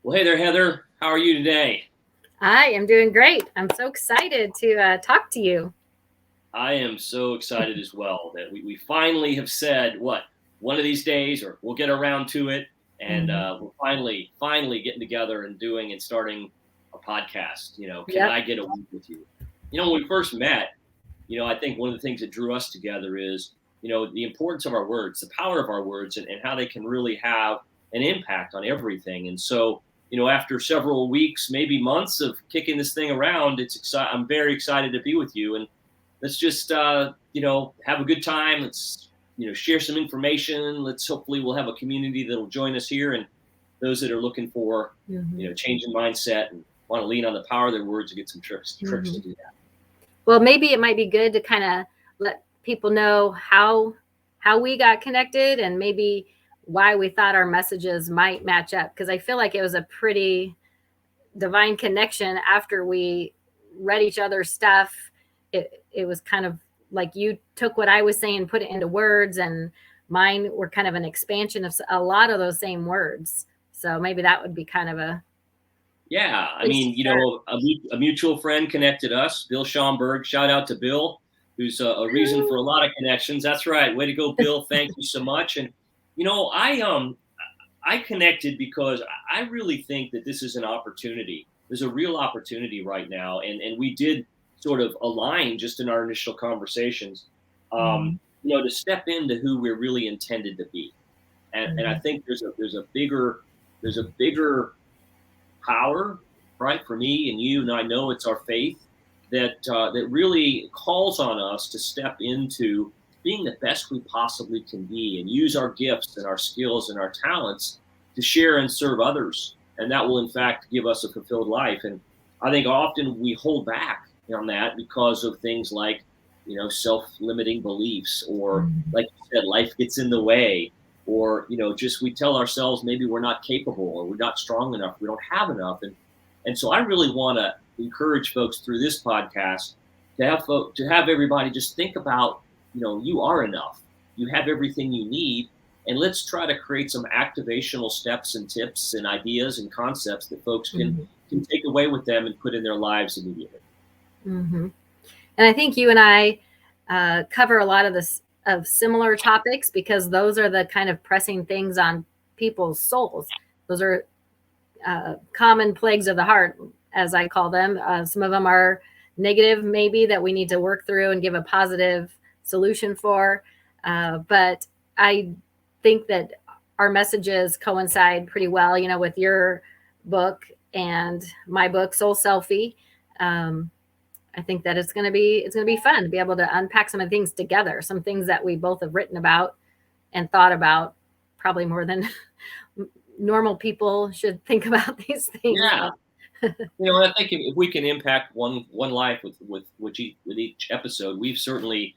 Well, hey there, Heather. How are you today? I am doing great. I'm so excited to talk to you. I am so excited as well that we finally have said what one of these days, or we'll get around to it, and Hmm. we're finally getting together and doing and starting a podcast. Can Yep. I get a week with you? When we first met, I think one of the things that drew us together is the importance of our words, the power of our words, and how they can really have an impact on everything. And so, after several weeks, maybe months of kicking this thing around, I'm very excited to be with you, and let's just have a good time. Let's share some information. Let's hopefully we'll have a community that'll join us here, and those that are looking for Hmm. changing mindset and want to lean on the power of their words to get some tricks Hmm. to do that. Well, maybe it might be good to kind of let people know how we got connected and maybe why we thought our messages might match up, because I feel like it was a pretty divine connection after we read each other's stuff. It was kind of like you took what I was saying, put it into words, and mine were kind of an expansion of a lot of those same words. So maybe that would be kind of a Yeah, I place to mean, start. a mutual friend connected us, Bill Schomburg. Shout out to Bill, who's a reason for a lot of connections. That's right. Way to go, Bill. Thank you so much. And I connected because I really think that this is an opportunity. There's a real opportunity right now, and we did sort of align just in our initial conversations, um, Mhm. to step into who we're really intended to be. And I Mhm. think there's a bigger power, right, for me and you, and I know it's our faith that really calls on us to step into being the best we possibly can be and use our gifts and our skills and our talents to share and serve others, and that will in fact give us a fulfilled life. And I think often we hold back on that because of things like self-limiting beliefs, or Mhm. like you said, life gets in the way, or just we tell ourselves maybe we're not capable or we're not strong enough, we don't have enough. And so I really want to encourage folks through this podcast to have everybody just think about, you are enough, you have everything you need, and let's try to create some activational steps and tips and ideas and concepts that folks can Mhm. can take away with them and put in their lives immediately. Mhm. And I think you and I cover a lot of this of similar topics, because those are the kind of pressing things on people's souls. Those are common plagues of the heart, as I call them. Some of them are negative, maybe, that we need to work through and give a positive solution for. But I think that our messages coincide pretty well, with your book and my book, Soul-Selfie. Um, I think that it's going to be fun to be able to unpack some of the things together, some things that we both have written about and thought about, probably more than normal people should think about these things. Yeah. But I think if we can impact one life with each episode, we've certainly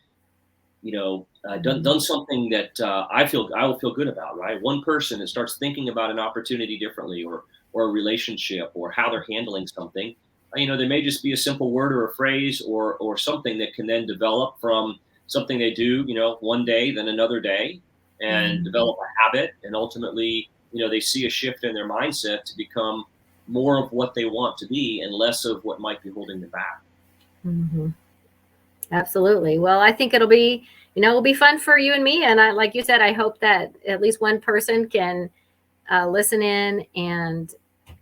done Mhm. something that I will feel good about. Right, one person that starts thinking about an opportunity differently, or a relationship, or how they're handling something. There may just be a simple word or a phrase or something that can then develop from something they do. One day, then another day, and Mhm. develop a habit, and ultimately, they see a shift in their mindset to become more of what they want to be and less of what might be holding them back. Mhm. Absolutely. Well, I think it'll be fun for you and me. And like you said, I hope that at least one person can listen in and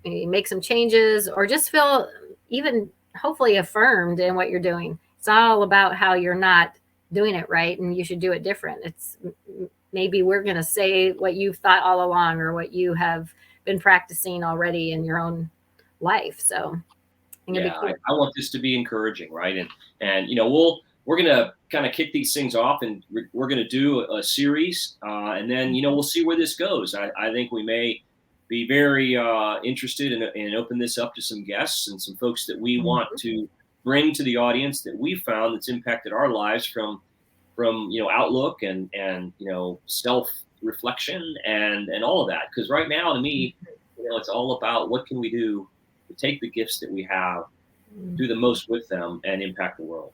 maybe make some changes, or just feel even hopefully affirmed in what you're doing. It's all about how you're not doing it right and you should do it different. It's maybe we're going to say what you've thought all along, or what you have been practicing already in your own life. So I think it'd be Yeah, I, cool. I want this to be encouraging, right? And we're gonna kind of kick these things off, and we're gonna do a series, and then we'll see where this goes. I think we may be very interested in open this up to some guests and some folks that we want Mhm. to bring to the audience that we found that's impacted our lives from outlook and self reflection and all of that. Because right now, to me, it's all about what can we do to take the gifts that we have, do the Mhm. most with them, and impact the world.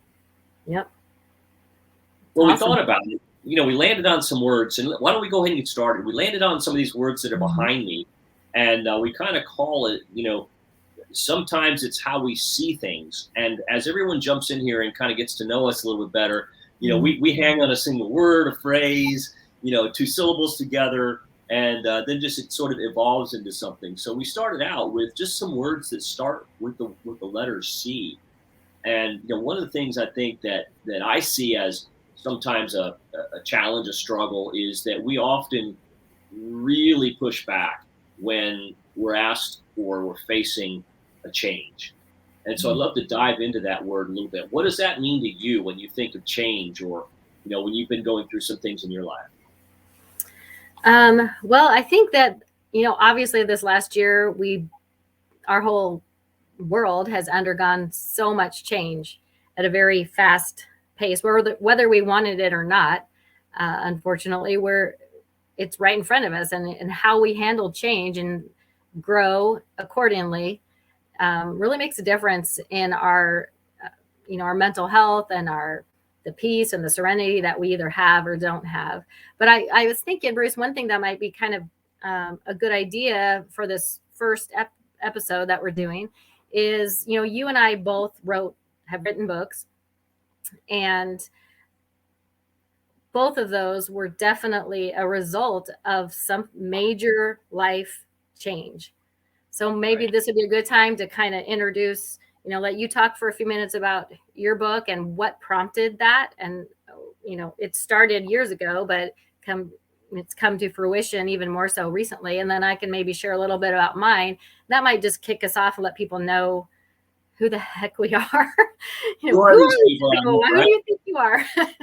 Yep. It's Well, we awesome. thought about it. We landed on some words, and why don't we go ahead and get started? We landed on some of these words that are Mhm. behind me, And we kind of call it, sometimes it's how we see things. And as everyone jumps in here and kind of gets to know us a little bit better, we hang on a single word, a phrase, two syllables together, and then just it sort of evolves into something. So we started out with just some words that start with the letter C. And one of the things I think that I see as sometimes a challenge, a struggle, is that we often really push back when we're asked or we're facing a change. And so I'd love to dive into that word a little bit. What does that mean to you when you think of change, or when you've been going through some things in your life? Well, I think that, obviously this last year, our whole world has undergone so much change at a very fast pace, whether we wanted it or not. Unfortunately, it's right in front of us, and how we handle change and grow accordingly really makes a difference in our mental health and the peace and the serenity that we either have or don't have. But I was thinking, Bruce, one thing that might be kind of a good idea for this first episode that we're doing is, you and I both have written books, and both of those were definitely a result of some major life change. So maybe this would be a good time to kind of introduce, let you talk for a few minutes about your book and what prompted that. And, it started years ago, but it's come to fruition even more so recently. And then I can maybe share a little bit about mine. That might just kick us off and let people know who the heck we are. Who are these people? Who do you think you are? That'd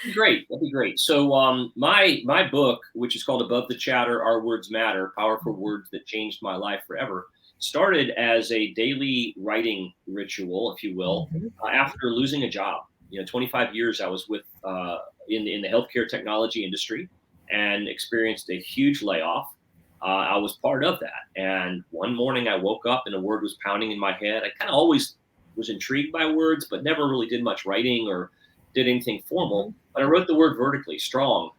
be great. That'd be great. So my book, which is called Above the Chatter, Our Words Matter, Powerful Words That Changed My Life Forever, started as a daily writing ritual, if you will, after losing a job. 25 years I was with in the healthcare technology industry and experienced a huge layoff. I was part of that. And one morning I woke up and a word was pounding in my head. I kind of always was intrigued by words, but never really did much writing or did anything formal. But I wrote the word vertically, strong.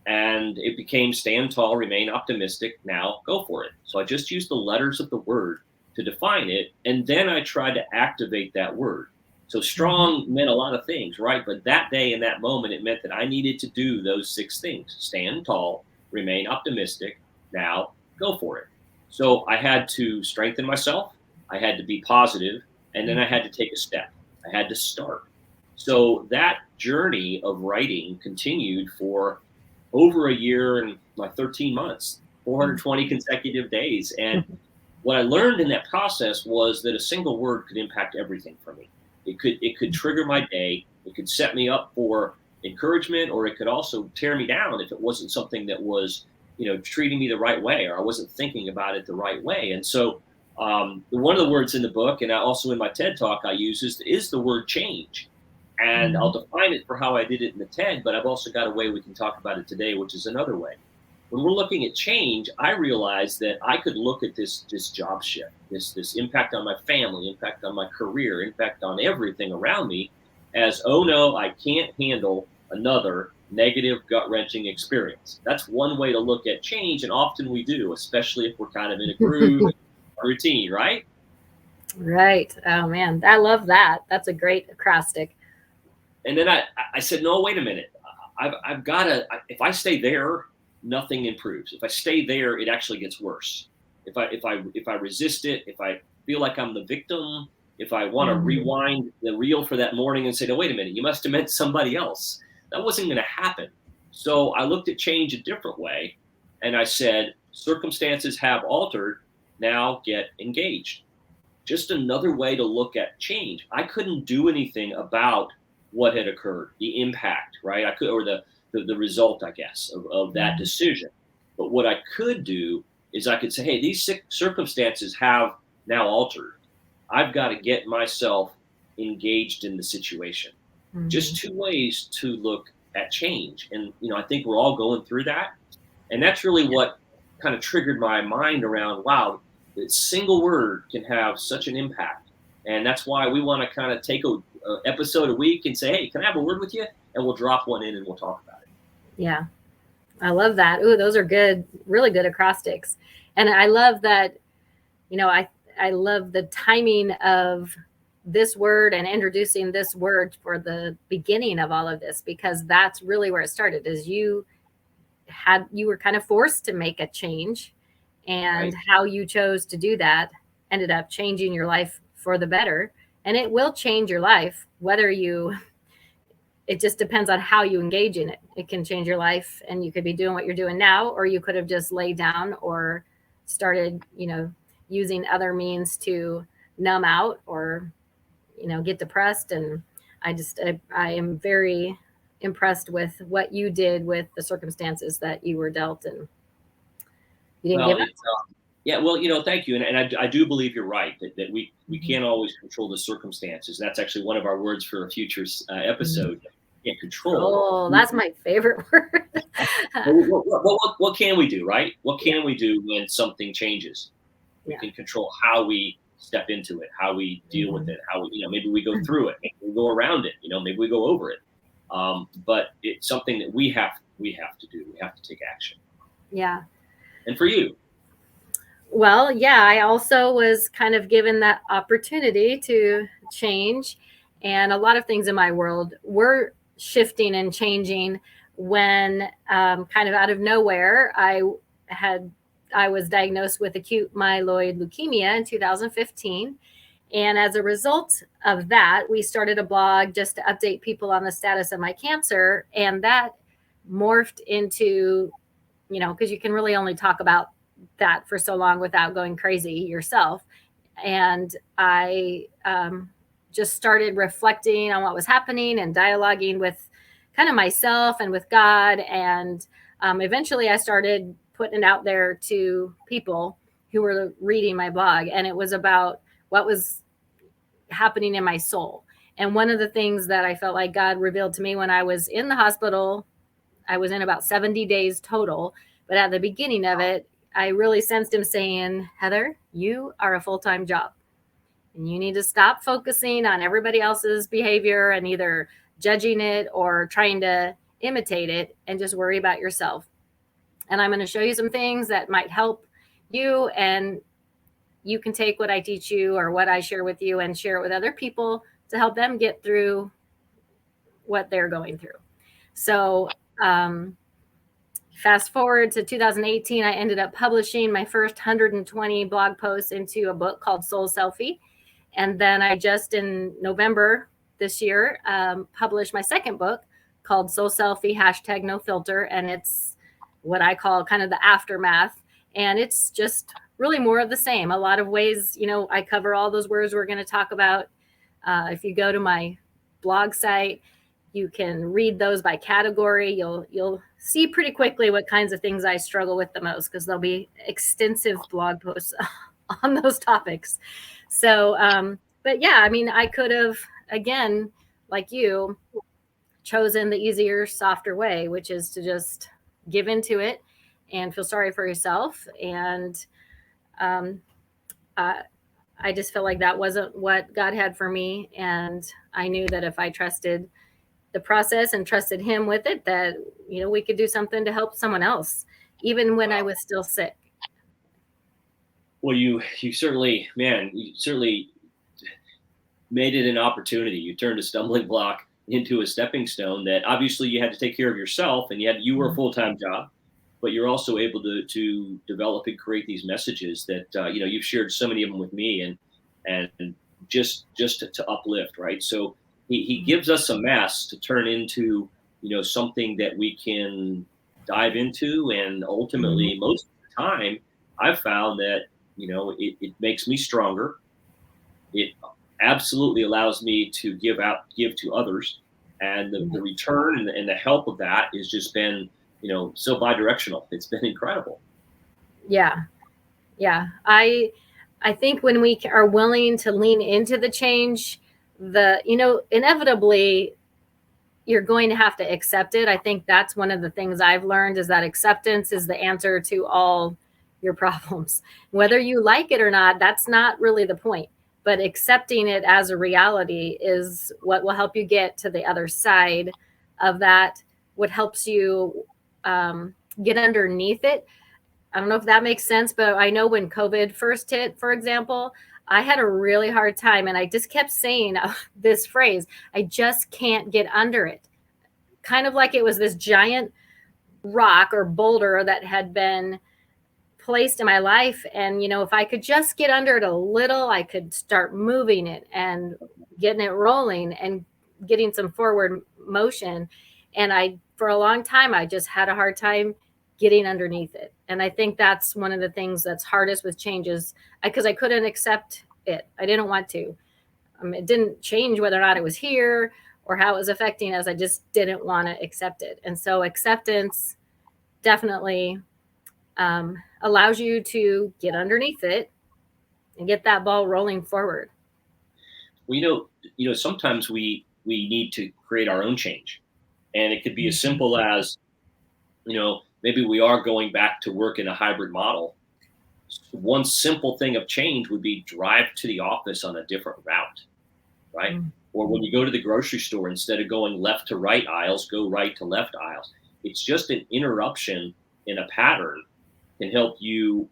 And it became stand tall, remain optimistic, now go for it. So I just used the letters of the word to define it. And then I tried to activate that word. So strong meant a lot of things, right? But that day in that moment, it meant that I needed to do those 6 things: stand tall, remain optimistic, now go for it. So I had to strengthen myself. I had to be positive, and then I had to take a step. I had to start. So that journey of writing continued for over a year and like 13 months, 420 consecutive days. And what I learned in that process was that a single word could impact everything for me. It could trigger my day. It could set me up for encouragement, or it could also tear me down if it wasn't something that was, treating me the right way, or I wasn't thinking about it the right way. And so one of the words in the book, and also in my TED talk I use, is the word change. And I'll define it for how I did it in the TED, but I've also got a way we can talk about it today, which is another way. When we're looking at change, I realized that I could look at this job shift, this impact on my family, impact on my career, impact on everything around me as, oh no, I can't handle another negative, gut-wrenching experience. That's one way to look at change, and often we do, especially if we're kind of in a groove, a routine, right? Right. Oh man, I love that. That's a great acrostic. And then I said, no, wait a minute. I've got to, if I stay there, nothing improves. If I stay there, it actually gets worse. If I resist it, if I feel like I'm the victim, if I want to rewind the reel for that morning and say, no, wait a minute, you must have meant somebody else, that wasn't going to happen. So I looked at change a different way, and I said, circumstances have altered, now get engaged. Just another way to look at change. I couldn't do anything about what had occurred, the impact, right? I could, or the result, I guess, of that decision. But what I could do is I could say, hey, these circumstances have now altered. I've got to get myself engaged in the situation. Just 2 ways to look at change. And, I think we're all going through that. And that's really what kind of triggered my mind around, wow, a single word can have such an impact. And that's why we want to kind of take a episode a week and say, hey, can I have a word with you? And we'll drop one in and we'll talk about it. Yeah, I love that. Ooh, those are good, really good acrostics. And I love that, I love the timing of this word and introducing this word for the beginning of all of this, because that's really where it started. Is you were kind of forced to make a change, and Right. how you chose to do that ended up changing your life for the better. And it will change your life whether you it just depends on how you engage in it. It can change your life, and you could be doing what you're doing now, or you could have just laid down or started, using other means to numb out, or, get depressed. And I am very impressed with what you did with the circumstances that you were dealt, and you didn't Well, give up. yeah, well, thank you, and I do believe you're right that we Mhm. can't always control the circumstances. That's actually one of our words for a future Mhm. episode. Can't control. Oh, that's my favorite word. What can we do, right? What Yeah, can we do when something changes? We yeah. can control how we step into it, how we deal with Mhm. it, how we, maybe we go through it, maybe we go around it, maybe we go over it. But it's something that we have to do. We have to take action. Yeah. And for you, Well, yeah, I also was kind of given that opportunity to change. And a lot of things in my world were shifting and changing when, kind of out of nowhere, had I was diagnosed with acute myeloid leukemia in 2015. And as a result of that, we started a blog just to update people on the status of my cancer. And that morphed into, because you can really only talk about that for so long without going crazy yourself. And I, just started reflecting on what was happening and dialoguing with kind of myself and with God. And, eventually I started putting it out there to people who were reading my blog. And it was about what was happening in my soul. And one of the things that I felt like God revealed to me when I was in the hospital, I was in about 70 days total. But at the beginning of it, I really sensed him saying, Heather, you are a full time job. And you need to stop focusing on everybody else's behavior and either judging it or trying to imitate it, and just worry about yourself. And I'm going to show you some things that might help you. And you can take what I teach you or what I share with you and share it with other people to help them get through what they're going through. So, fast forward to 2018, I ended up publishing my first 120 blog posts into a book called Soul-Selfie. And then I just in November this year, published my second book called Soul-Selfie #No Filter. And it's what I call kind of the aftermath. And it's just really more of the same. A lot of ways, I cover all those words we're going to talk about. If you go to my blog site, you can read those by category. You'll see pretty quickly what kinds of things I struggle with the most, because there'll be extensive blog posts on those topics. So, but yeah, I mean, I could have, again, like you, chosen the easier, softer way, which is to just give into it and feel sorry for yourself. And, um, uh, I just felt like that wasn't what God had for me. And I knew that if I trusted the process and trusted him with it, that, we could do something to help someone else, even when I was still sick. well, you certainly, man, you certainly made it an opportunity. You turned a stumbling block into a stepping stone that obviously you had to take care of yourself, and yet you were a Mhm. full time job, but you're also able to develop and create these messages that you've shared so many of them with me, and just to uplift, right? So he gives us a mess to turn into something that we can dive into, and Mhm. ultimately, most of the time, I've found that it makes me stronger. It absolutely allows me to give to others, and the return and the help of that has just been so bi-directional. It's been incredible. Yeah. Yeah. I think when we are willing to lean into the change, inevitably you're going to have to accept it. I think that's one of the things I've learned, is that acceptance is the answer to all your problems. Whether you like it or not, that's not really the point. But accepting it as a reality is what will help you get to the other side of that, what helps you, get underneath it. I don't know if that makes sense, but I know when COVID first hit, for example, I had a really hard time, and I just kept saying this phrase, I just can't get under it. Kind of like it was this giant rock or boulder that had been placed in my life. And, if I could just get under it a little, I could start moving it and getting it rolling and getting some forward motion. And for a long time, I just had a hard time getting underneath it. And I think that's one of the things that's hardest with changes, because I couldn't accept it. I didn't want to. It didn't change whether or not it was here or how it was affecting us. I just didn't want to accept it. And so acceptance definitely allows you to get underneath it and get that ball rolling forward. Well, sometimes we need to create our own change, and it could be as simple as, maybe we are going back to work in a hybrid model. One simple thing of change would be drive to the office on a different route, right? Mm-hmm. Or when you go to the grocery store, instead of going left to right aisles, go right to left aisles. It's just an interruption in a pattern can help you,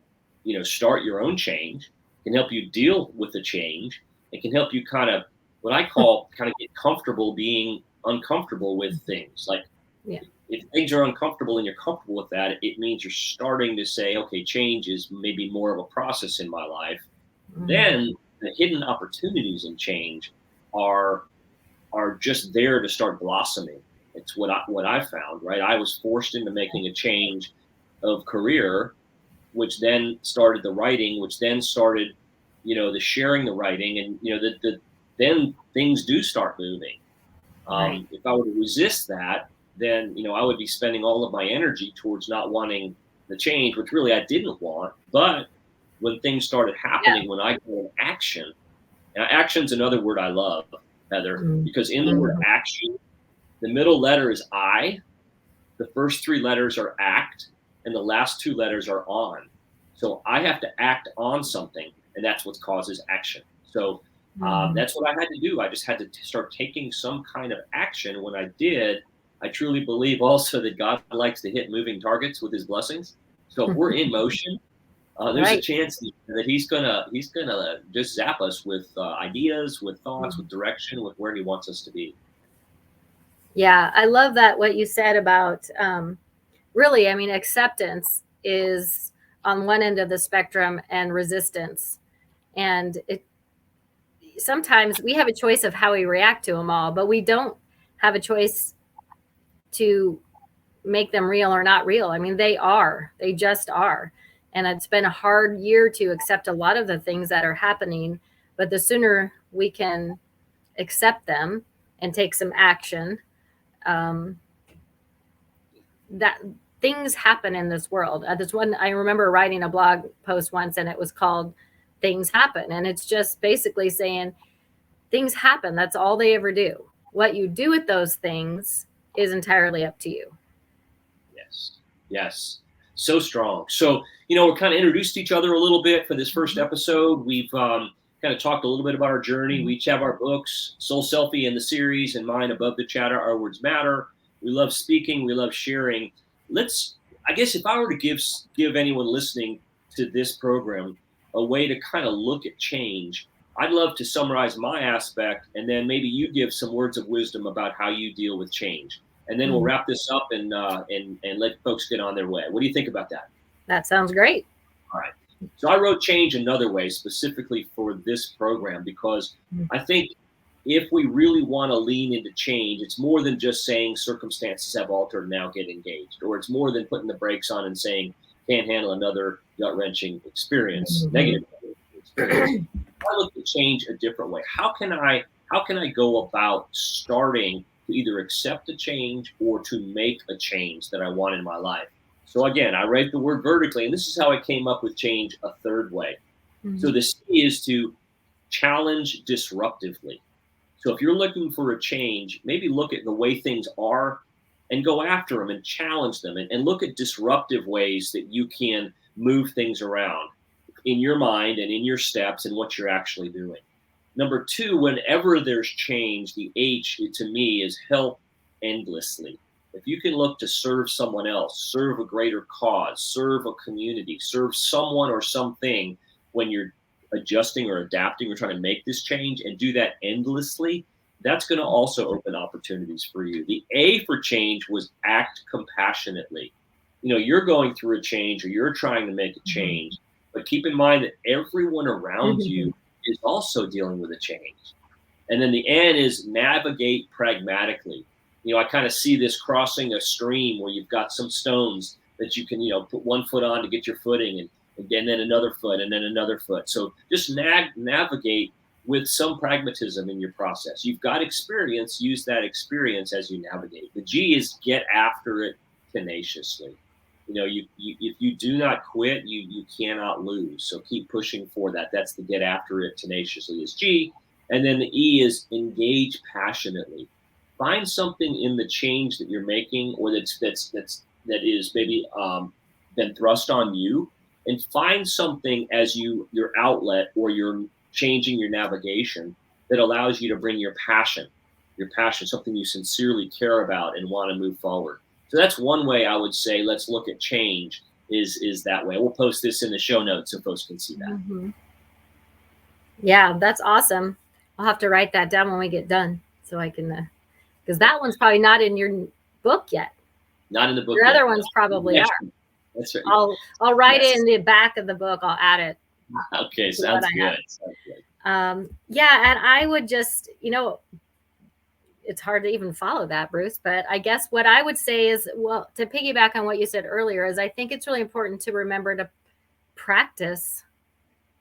start your own change, can help you deal with the change. It can help you kind of, what I call get comfortable being uncomfortable with things. Like, if things are uncomfortable and you're comfortable with that, it means you're starting to say, okay, change is maybe more of a process in my life. Mm-hmm. Then the hidden opportunities in change are just there to start blossoming. It's what I found, right? I was forced into making a change of career, which then started the writing, which then started, the sharing the writing, and then things do start moving. Right. If I were to resist that, then I would be spending all of my energy towards not wanting the change, which really I didn't want. But when things started happening, when I go in action, and action's another word I love, Heather, because in the word action, the middle letter is I, the first three letters are act, and the last two letters are on. So I have to act on something, and that's what causes action. So that's what I had to do. I just had to start taking some kind of action. When I did, I truly believe also that God likes to hit moving targets with his blessings. So if we're in motion, there's a chance that he's gonna just zap us with ideas, with thoughts, with direction, with where he wants us to be. Yeah, I love that, what you said about really, acceptance is on one end of the spectrum and resistance. And sometimes we have a choice of how we react to them all, but we don't have a choice to make them real or not real. They just are. And it's been a hard year to accept a lot of the things that are happening, but the sooner we can accept them and take some action, that things happen in this world. I remember writing a blog post once, and it was called Things Happen. And it's just basically saying things happen. That's all they ever do. What you do with those things is entirely up to you. Yes. So strong. So, we're kind of introduced each other a little bit for this first episode. We've kind of talked a little bit about our journey. We each have our books, Soul-Selfie in the series, and mine, Above the Chatter, Our Words Matter. We love speaking. We love sharing. I guess if I were to give anyone listening to this program a way to kind of look at change, I'd love to summarize my aspect, and then maybe you give some words of wisdom about how you deal with change. And then we'll wrap this up and let folks get on their way. What do you think about that? That sounds great. All right. So I wrote Change Another Way specifically for this program, because I think if we really want to lean into change, it's more than just saying circumstances have altered, now get engaged. Or it's more than putting the brakes on and saying, can't handle another gut-wrenching experience, negative experience. I look at change a different way. How can I go about starting to either accept a change or to make a change that I want in my life? So again, I write the word vertically, and this is how I came up with change a third way. So the C is to challenge disruptively. So if you're looking for a change, maybe look at the way things are and go after them and challenge them, and look at disruptive ways that you can move things around in your mind and in your steps and what you're actually doing. Number two, whenever there's change, the H to me is help endlessly. If you can look to serve someone else, serve a greater cause, serve a community, serve someone or something when you're adjusting or adapting or trying to make this change, and do that endlessly, that's going to also open opportunities for you. The A for change was act compassionately. You're going through a change or you're trying to make a change, but keep in mind that everyone around Mhm. you is also dealing with a change. And then the N is navigate pragmatically. I kind of see this crossing a stream where you've got some stones that you can, put one foot on to get your footing, and then another foot, and then another foot. So just navigate with some pragmatism in your process. You've got experience, use that experience as you navigate. The G is get after it tenaciously. If you do not quit, you cannot lose. So keep pushing for that. That's the get after it tenaciously is G. And then the E is engage passionately. Find something in the change that you're making, or that is maybe been thrust on you, and find something as your outlet, or you're changing your navigation, that allows you to bring your passion, something you sincerely care about and want to move forward. So that's one way I would say let's look at change is that way. We'll post this in the show notes so folks can see that. Mhm. Yeah, that's awesome. I'll have to write that down when we get done so I can, because that one's probably not in your book yet. Not in the book Your yet. other ones probably are. That's right. I'll write it Yes. in the back of the book. I'll add it. Okay, to what sounds I have. good. Sounds good. Yeah, and I would just, it's hard to even follow that, Bruce. But I guess what I would say is, well, to piggyback on what you said earlier, is I think it's really important to remember to practice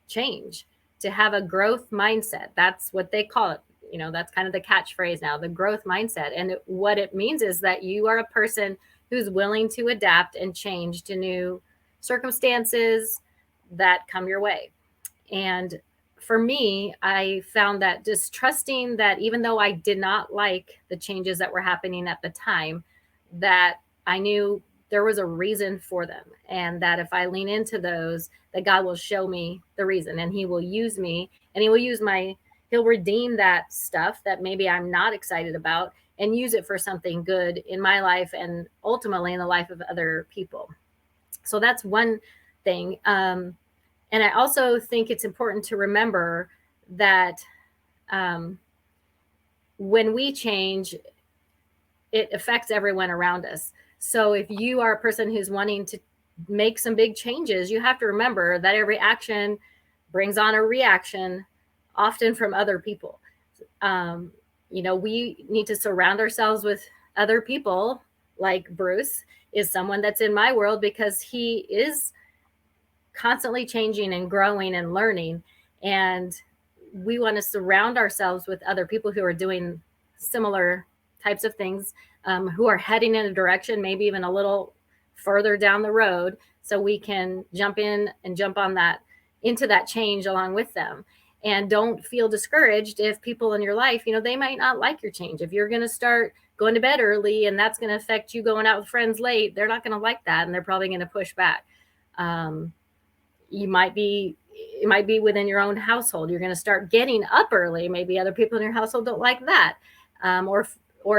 change, to have a growth mindset. That's what they call it. That's kind of the catchphrase now, the growth mindset. And what it means is that you are a person who's willing to adapt and change to new circumstances that come your way. And for me, I found that just trusting that even though I did not like the changes that were happening at the time, that I knew there was a reason for them. And that if I lean into those, that God will show me the reason, and he will use me, and he'll redeem that stuff that maybe I'm not excited about, and use it for something good in my life and ultimately in the life of other people. So that's one thing. And I also think it's important to remember that when we change, it affects everyone around us. So if you are a person who's wanting to make some big changes, you have to remember that every action brings on a reaction, often from other people. We need to surround ourselves with other people. Like Bruce is someone that's in my world because he is constantly changing and growing and learning. And we want to surround ourselves with other people who are doing similar types of things, who are heading in a direction, maybe even a little further down the road, so we can jump in and jump on that, into that change along with them. And don't feel discouraged if people in your life, they might not like your change. If you're going to start going to bed early and that's going to affect you going out with friends late, they're not going to like that, and they're probably going to push back. It might be within your own household. You're going to start getting up early. Maybe other people in your household don't like that, or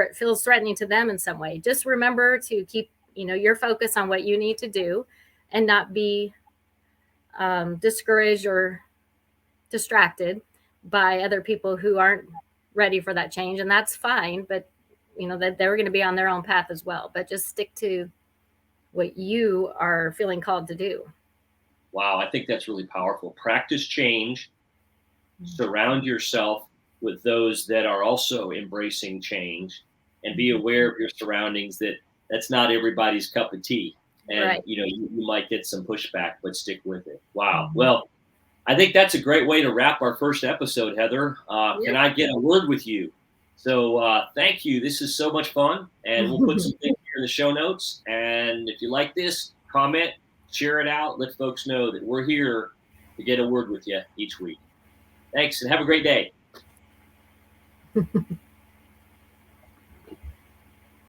it feels threatening to them in some way. Just remember to keep your focus on what you need to do, and not be discouraged or distracted by other people who aren't ready for that change. And that's fine, but that they're going to be on their own path as well. But just stick to what you are feeling called to do. Wow, I think that's really powerful. Practice change, surround yourself with those that are also embracing change, and be aware of your surroundings, that's not everybody's cup of tea. And Right. you might get some pushback, but stick with it. Wow. Well, I think that's a great way to wrap our first episode, Heather. Can I get a word with you? So thank you. This is so much fun. And we'll put some things here in the show notes. And if you like this, comment, share it out. Let folks know that we're here to get a word with you each week. Thanks, and have a great day.